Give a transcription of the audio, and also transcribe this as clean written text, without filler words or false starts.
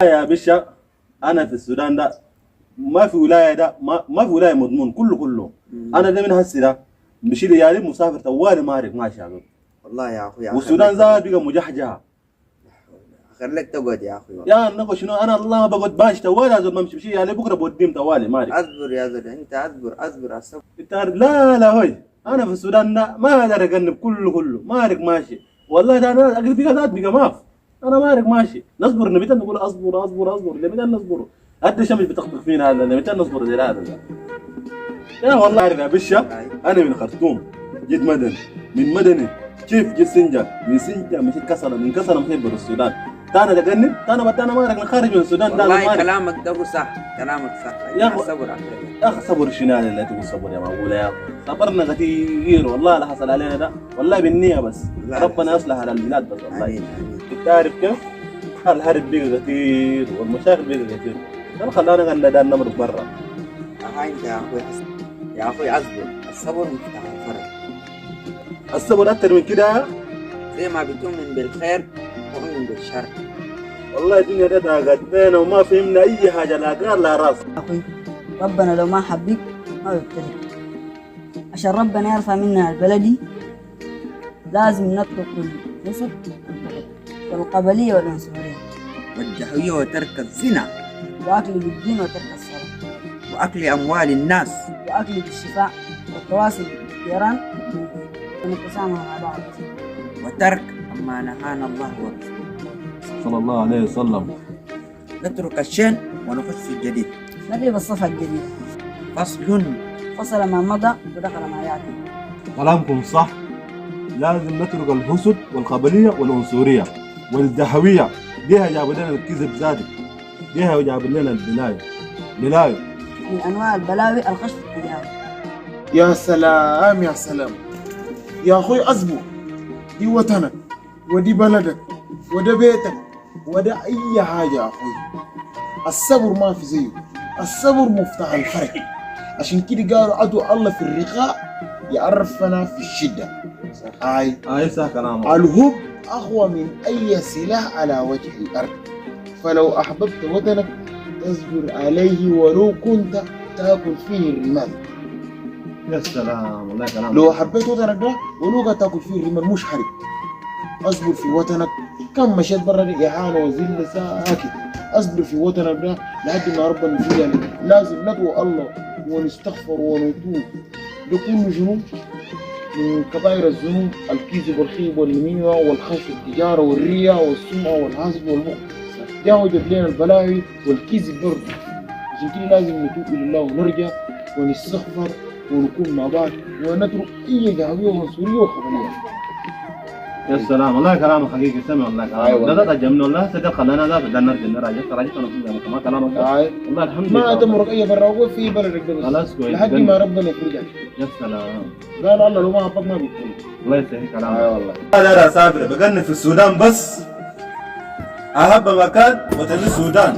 يا باشا انا في السودان ده ما في ولايه ده ما في ولايه مضمون كله. انا ده من هسه ده مشي لي يعني مسافر طوالي مارق ماشي يا والله يا اخوي والسودان زاد بقى مجحجها. اخر لك تقعد يا اخوي يا نقول شنو انا الله ما بقعد باش طوالي لازم امشي بشي يعني بكره بوديم طوالي مارق. اصبر يا زلمه انت اصبر الصبر. انت لا هوي انا في السودان ده ما اقدر اجنب كله مارق ماشي والله ده انا اقل فيها ذات بقى ماف. انا مارق ماشي نصبر نبي نقول اصبر نبي نصبر قد الشمس بتخطف فينا هذا نبي نصبر زي هذا يا والله عارف يا بشا انا من خرطوم جيت مدني من مدني كيف جيت سنجا من سنجا مشيت كسر من كسر مشيت بر السودان تانا تجنب تانا بدانا مارق نخرج من السودان ده والله كلامك ده صح كلامك صح يا صبر يا اخي صبر شنو اللي تقول صبر يا معقوله يا صبرنا كثير والله اللي حصل علينا ده والله بالنية بس ربنا يصلح على البلاد بس والله امين انت عارف كيف؟ الحرب بقى كثير والمشاكل بقى كثير ده خلانا قلنا نمرق برا. هاي انت يا اخوي اصبر الصبر مفتاح الفرج. الصبر اكثر من كده زي ما بتؤمن بالخير تؤمن بالشر. والله الدنيا دي ضاقت بينا وما فهمنا اي حاجه لا قرار لا راس. أخوي ربنا لو ما حبك ما بيبتليك عشان ربنا يرفع منا البلدي لازم نترك النسب والقبلية والعنصرية والدهوية وترك الزنا وأكل بالدين وترك الصلاة واكل اموال الناس وأكل بالشفاء والتواصل بالجيران والتسامح مع بعض وترك ما نهانا الله ورسوله صلى الله عليه وسلم. نترك الشين ونخش في الجديد. نبي بالصفحة الجديدة فصل ما مضى ودخل ما يأتي. كلامكم صح لازم نترك الحسد والقبليه والعنصريه والدهويه ديها جاب لنا الكذب زادت ديها جاب لنا البلايا من أنواع البلاوي الخشب التجاري. يا سلام يا سلام يا أخوي أصبر دي وطنك ودي بلدك وده بيتك وده أي حاجة يا أخوي. الصبر ما في زيه الصبر مفتاح الفرج. عشان كده قالوا عدو الله في الرخاء يعرفنا في الشدة. اي صح كلامك. الهب أقوى من أي سلاح على وجه الأرض. فلو أحببت وطنك تصبر عليه ولو كنت تأكل فيه الرمال. يا سلام والله كلامك. لو حبيت وطنك ده ولو قد تاكل فيه الرمال مش حرق. اصبر في وطنك كم مشيت برا إهانة وذل ساكت. اصبر في وطنك ده لحد ما ربنا يفيدنا. لازم ندعو الله ونستغفر ونتوب. ده كله جنوب من كبائر الذنوب الكذب والخيب والنميمة والخشب والتجارة والرياء والسمعة والحسد والبخل. ده وجد لنا البلاوي والكذب برضه. عشان كده لازم نتوب إلى الله ونرجع ونستغفر ونكون مع بعض ونترك اي دعويه وعنصريه وخبليه. يا سلام والله كلامك حقيقي سمع والله كلامك ده تجمعنا والله صدق خلانا ده بدنا نرجع راجعت انا كمان كلامك والله الحمد لله ما تمرق اي برا وقف في بلدك ده خلاص كويس لحد ما ربنا يفرجك. يا سلام قال الله لو ما حبك ما بيكون. الله يسهل كلامك. والله انا سافر بقني في السودان بس احب مكان وطن السودان.